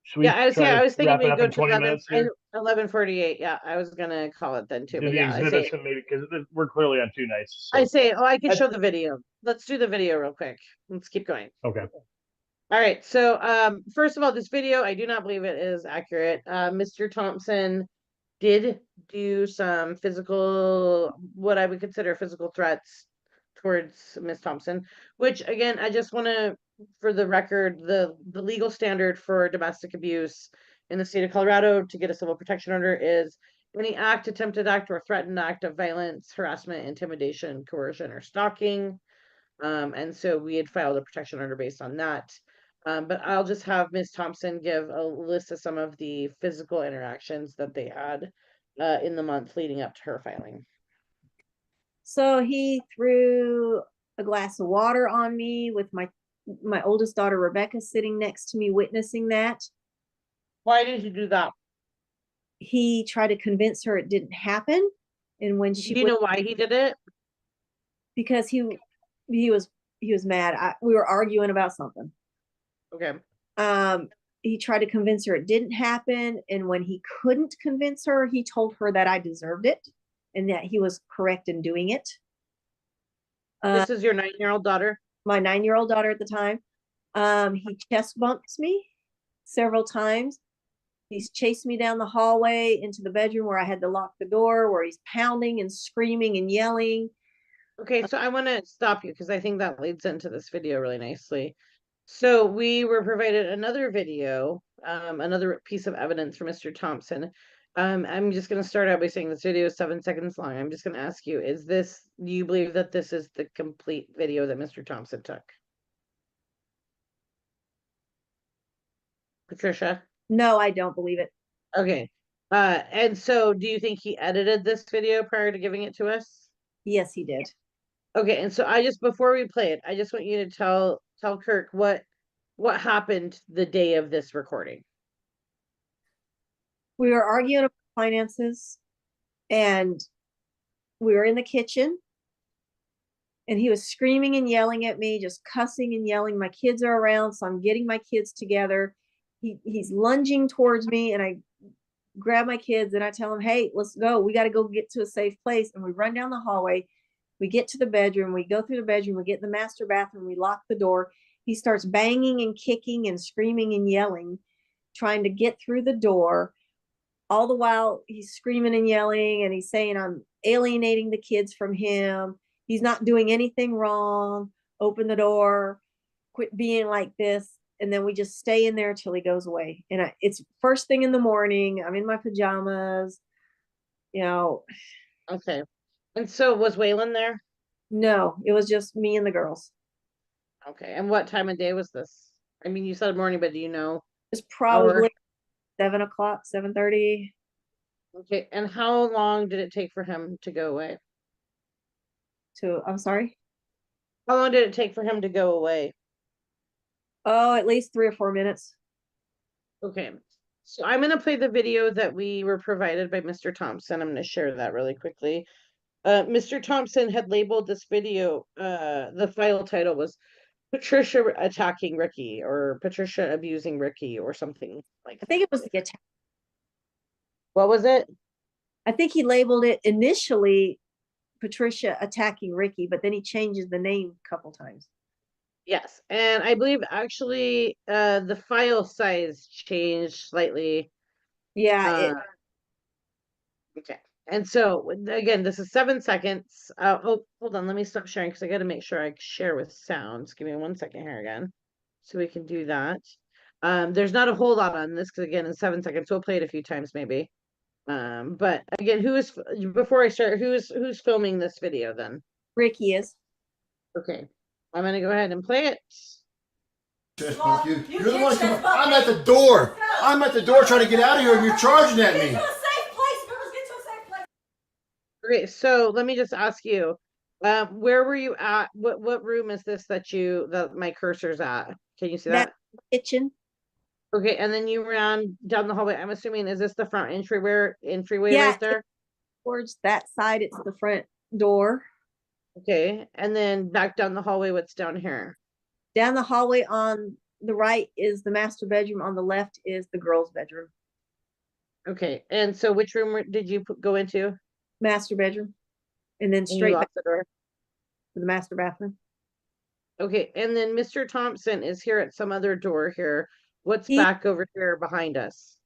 A: should we
C: yeah,
A: try
C: I
A: to
C: was thinking
A: wrap it
C: we
A: up
C: go
A: in
C: to
A: 20 minutes here?
C: 11:48. Yeah, I was gonna call it then too.
A: Do
C: But
A: the
C: yeah,
A: exhibits and maybe because we're clearly on two nights.
C: I
A: So
C: say, oh, I could
A: I,
C: show the video. Let's do the video real quick. Let's keep going.
A: okay.
C: All right. So, first of all, this video, I do not believe it is accurate. Mr. Thompson did do some physical, what I would consider physical threats towards Miss Thompson, which again, I just want to, for the record, the legal standard for domestic abuse in the state of Colorado to get a civil protection order is any act, attempted act, or threatened act of violence, harassment, intimidation, coercion, or stalking. And so we had filed a protection order based on that. But I'll just have Ms. Thompson give a list of some of the physical interactions that they had in the month leading up to her filing.
B: So he threw a glass of water on me with my oldest daughter Rebecca sitting next to me witnessing that.
C: Why did you do that?
B: He tried to convince her it didn't happen, and when
C: Do
B: she
C: you know why he did it?
B: because he was mad. We were arguing about something.
C: Okay.
B: He tried to convince her it didn't happen, and when he couldn't convince her, he told her that I deserved it and that he was correct in doing it.
C: This is your 9-year-old daughter?
B: My 9-year-old daughter at the time. He chest bumps me several times. He's chased me down the hallway into the bedroom where I had to lock the door, where he's pounding and screaming and yelling.
C: Okay, so I want to stop you because I think that leads into this video really nicely. So we were provided another video, another piece of evidence for Mr. Thompson. I'm just going to start out by saying this video is 7 seconds long. I'm just going to ask you, do you believe that this is the complete video that Mr. Thompson took? Patricia?
B: No, I don't believe it.
C: Okay. And so do you think he edited this video prior to giving it to us?
B: Yes, he did.
C: Okay, and so before we play it, I just want you to tell Kirk what happened the day of this recording.
B: We were arguing about finances, and we were in the kitchen, and he was screaming and yelling at me, just cussing and yelling. My kids are around, so I'm getting my kids together. He's lunging towards me, and I grab my kids and I tell him, hey, let's go. We got to go get to a safe place. And we run down the hallway. We get to the bedroom. We go through the bedroom. We get in the master bathroom. We lock the door. He starts banging and kicking and screaming and yelling, trying to get through the door. All the while he's screaming and yelling, and he's saying I'm alienating the kids from him. He's not doing anything wrong. Open the door. Quit being like this. And then we just stay in there till he goes away. And it's first thing in the morning. I'm in my pajamas, you know.
C: Okay. And so was Waylon there?
B: No, it was just me and the girls.
C: Okay. And what time of day was this? I mean, you said morning, but do you know?
B: It's probably 7 o'clock, 7:30.
C: Okay. And how long did it take for him to go away?
B: I'm sorry.
C: How long did it take for him to go away?
B: Oh, at least 3 or 4 minutes.
C: Okay. So I'm going to play the video that we were provided by Mr. Thompson. I'm going to share that really quickly. Mr. Thompson had labeled this video, the file title was Patricia attacking Ricky or Patricia abusing Ricky or something like that.
B: I think it was the attack.
C: What was it?
B: I think he labeled it initially Patricia attacking Ricky, but then he changes the name a couple times.
C: Yes, and I believe actually the file size changed slightly.
B: Yeah.
C: Okay. And so again, this is 7 seconds. Oh, hold on. Let me stop sharing because I got to make sure I share with sounds. Give me 1 second here again, so we can do that. There's not a whole lot on this because again, in 7 seconds, we'll play it a few times maybe. But again, before I start, who's filming this video then?
B: Ricky is.
C: Okay, I'm gonna go ahead and play it.
D: Chest bump you. You're the one coming. I'm at the door. I'm at the door trying to get out of here and you're charging at me.
C: Okay, so let me just ask you, where were you at? What room is this that my cursor's at? Can you see that?
B: Kitchen.
C: Okay, and then you ran down the hallway. I'm assuming, is this the front entryway
B: Yeah,
C: right there?
B: towards that side, it's the front door.
C: Okay, and then back down the hallway, what's down here?
B: Down the hallway on the right is the master bedroom. On the left is the girls' bedroom.
C: Okay, and so which room did you go into?
B: Master bedroom. And then
C: And you
B: straight back
C: locked the door.
B: to the master bathroom.
C: Okay, and then Mr. Thompson is here at some other door here. What's back over here behind us?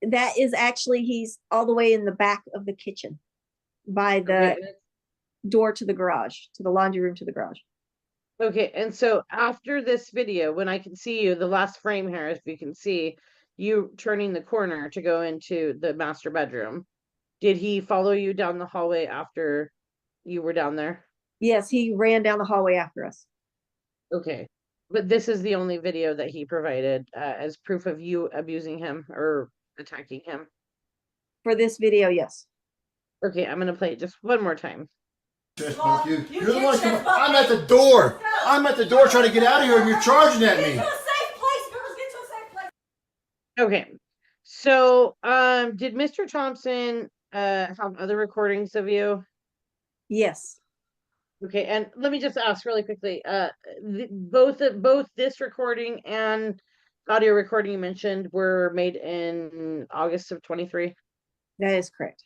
B: That is actually, he's all the way in the back of the kitchen by the door to the garage, to the laundry room to the garage.
C: Okay, and so after this video, when I can see you, the last frame here, if you can see you turning the corner to go into the master bedroom, did he follow you down the hallway after you were down there?
B: Yes, he ran down the hallway after us.
C: Okay, but this is the only video that he provided as proof of you abusing him or attacking him.
B: For this video, yes.
C: Okay, I'm gonna play it just one more time.
D: Chest bump you. You're the one coming. I'm at the door. I'm at the door trying to get out of here and you're charging at me.
C: Okay, so did Mr. Thompson have other recordings of you?
B: Yes.
C: Okay, and let me just ask really quickly, both this recording and audio recording you mentioned were made in August of 23?
B: That is correct.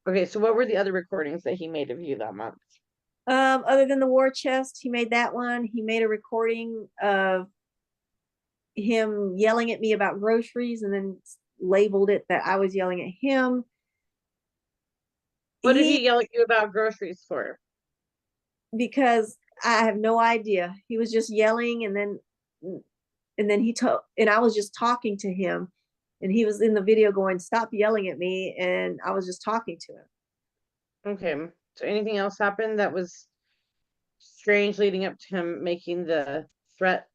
C: Okay, so what were the other recordings that he made of you that month?
B: Other than the war chest, he made that one. He made a recording of him yelling at me about groceries and then labeled it that I was yelling at him.
C: What did he yell at you about groceries for?
B: Because I have no idea. He was just yelling, and then he told, and I was just talking to him, and he was in the video going, "Stop yelling at me," and I was just talking to him.
C: Okay, so anything else happened that was strange leading up to him making the threat?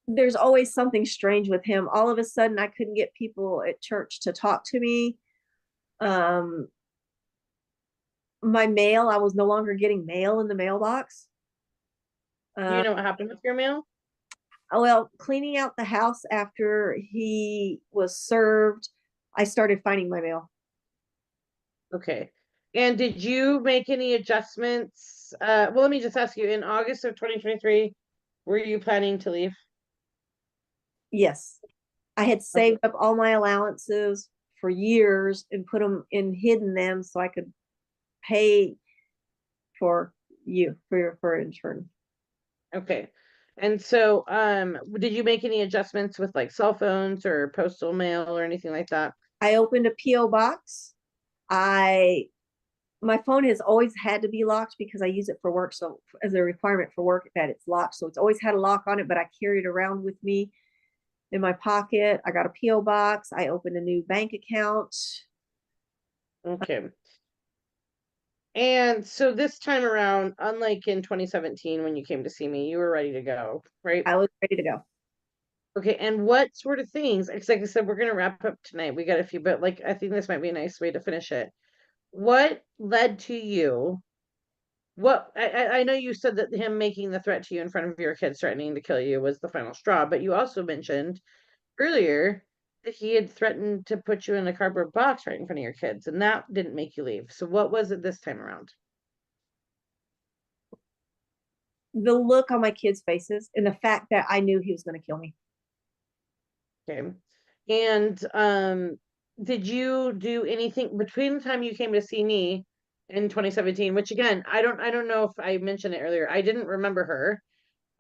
B: There's always something strange with him. All of a sudden, I couldn't get people at church to talk to me. My mail, I was no longer getting mail in the mailbox.
C: Do you know what happened with your mail?
B: Well, cleaning out the house after he was served, I started finding my mail.
C: Okay. And did you make any adjustments? Well, let me just ask you, in August of 2023, were you planning to leave?
B: Yes. I had saved up all my allowances for years and put them in, hidden them so I could pay for insurance.
C: Okay. And so, did you make any adjustments with like cell phones or postal mail or anything like that?
B: I opened a PO box. My phone has always had to be locked because I use it for work. So as a requirement for work that it's locked. So it's always had a lock on it, but I carry it around with me in my pocket. I got a PO box. I opened a new bank account.
C: Okay. And so this time around, unlike in 2017 when you came to see me, you were ready to go, right?
B: I was ready to go.
C: Okay, and what sort of things? Because like I said, we're gonna wrap up tonight. We got a few, but like I think this might be a nice way to finish it. What led to you? What I know you said that him making the threat to you in front of your kids, threatening to kill you, was the final straw, but you also mentioned earlier that he had threatened to put you in a cardboard box right in front of your kids, and that didn't make you leave. So what was it this time around?
B: The look on my kids' faces and the fact that I knew he was going to kill me.
C: Okay. And did you do anything between the time you came to see me in 2017, which again, I don't know if I mentioned it earlier. I didn't remember her.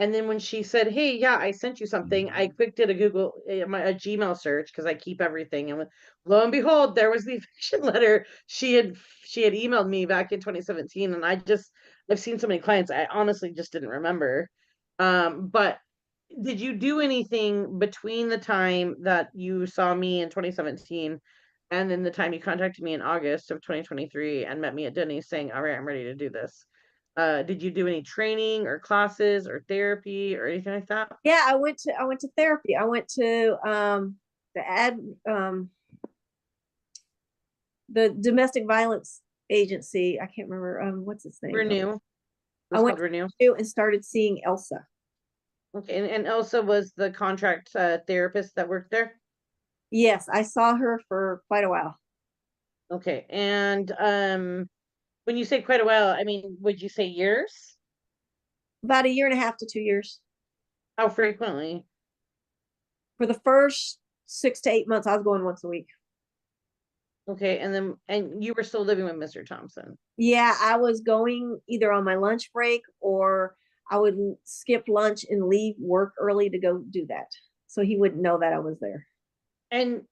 C: And then when she said, "Hey, yeah, I sent you something," I quick did a a Gmail search because I keep everything, and lo and behold, there was the eviction letter she had emailed me back in 2017, and I've seen so many clients, I honestly just didn't remember. But did you do anything between the time that you saw me in 2017 and then the time you contacted me in August of 2023 and met me at Denny's saying, "All right, I'm ready to do this"? Did you do any training or classes or therapy or anything like that?
B: Yeah, I went to therapy. I went to the domestic violence agency. I can't remember what's its name.
C: Renew. It
B: I
C: was
B: went
C: called Renew.
B: to and started seeing Elsa.
C: Okay, and Elsa was the contract therapist that worked there.
B: Yes, I saw her for quite a while.
C: Okay, and when you say quite a while, I mean, would you say years?
B: About a year and a half to 2 years.
C: How frequently?
B: For the first 6 to 8 months, I was going once a week.
C: Okay, and you were still living with Mr. Thompson.
B: Yeah, I was going either on my lunch break or I would skip lunch and leave work early to go do that. So he wouldn't know that I was there.
C: And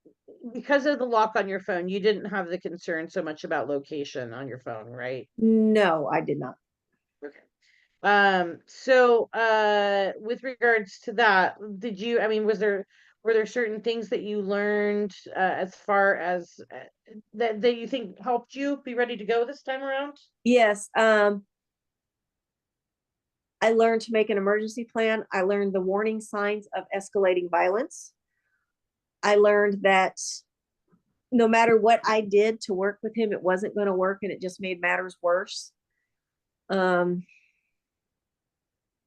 C: because of the lock on your phone, you didn't have the concern so much about location on your phone, right?
B: No, I did not.
C: Okay. So with regards to that, I mean, were there certain things that you learned as far as that you think helped you be ready to go this time around?
B: Yes, I learned to make an emergency plan. I learned the warning signs of escalating violence. I learned that no matter what I did to work with him, it wasn't going to work and it just made matters worse. And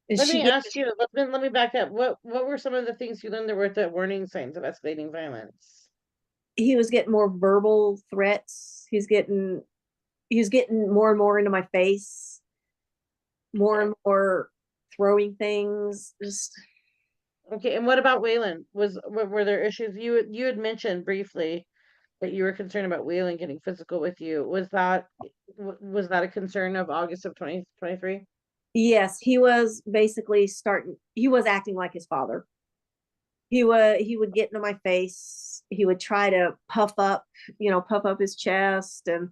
C: Let me ask you, let me back up. What were some of the things you learned that were the warning signs of escalating violence?
B: he was getting more verbal threats. He was getting more and more into my face, more and more throwing things. Just
C: Okay, and what about Waylon? Were there issues you had mentioned briefly that you were concerned about Waylon getting physical with you? Was that a concern of August of 2023?
B: yes, he was acting like his father. He would get into my face. He would try to puff up his chest and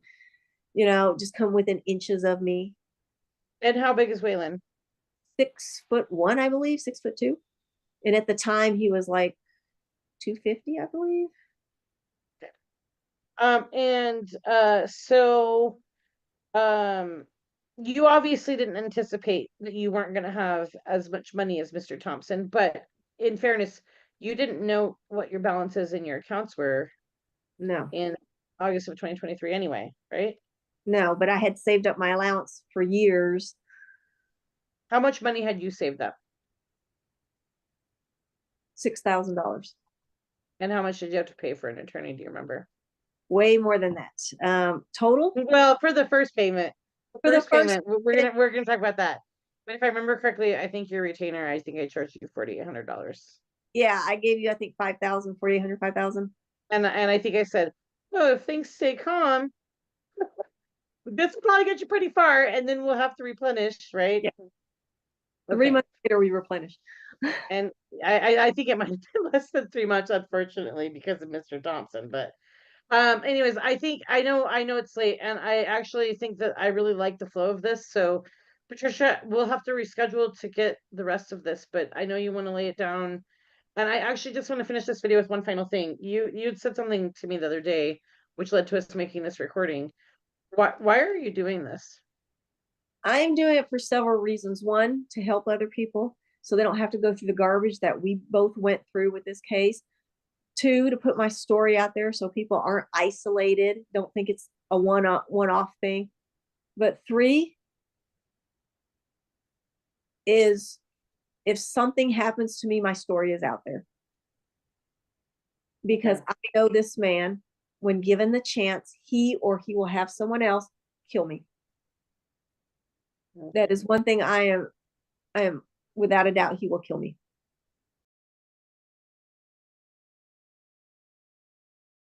B: just come within inches of me.
C: And how big is Waylon?
B: 6'1", I believe, 6'2". And at the time he was like 250, I believe.
C: So you obviously didn't anticipate that you weren't going to have as much money as Mr. Thompson, but in fairness, you didn't know what your balances in your accounts were
B: No,
C: in August of 2023 anyway, right?
B: no, but I had saved up my allowance for years.
C: How much money had you saved up?
B: $6,000.
C: And how much did you have to pay for an attorney? Do you remember?
B: Way more than that. Total
C: Well, for the first payment,
B: for the first
C: payment, we're gonna talk about that. But if I remember correctly, I think your retainer, I think I charged you $4,800.
B: yeah, I gave you, I think, 5,000, 4,800, 5,000.
C: And I think I said, "Oh, if things stay calm, this will probably get you pretty far, and then we'll have to replenish, right?"
B: Yeah.
C: Okay.
B: 3 months later, we replenished.
C: And I think it might have been less than 3 months, unfortunately, because of Mr. Thompson. But anyways, I know it's late, and I actually think that I really like the flow of this. So Patricia, we'll have to reschedule to get the rest of this, but I know you want to lay it down. And I actually just want to finish this video with one final thing. You'd said something to me the other day, which led to us making this recording. Why are you doing this?
B: I am doing it for several reasons. One, to help other people so they don't have to go through the garbage that we both went through with this case. Two, to put my story out there so people aren't isolated, don't think it's a one-off thing. But three is if something happens to me, my story is out there. Because I know this man, when given the chance, he will have someone else kill me. That is one thing I am without a doubt, he will kill me.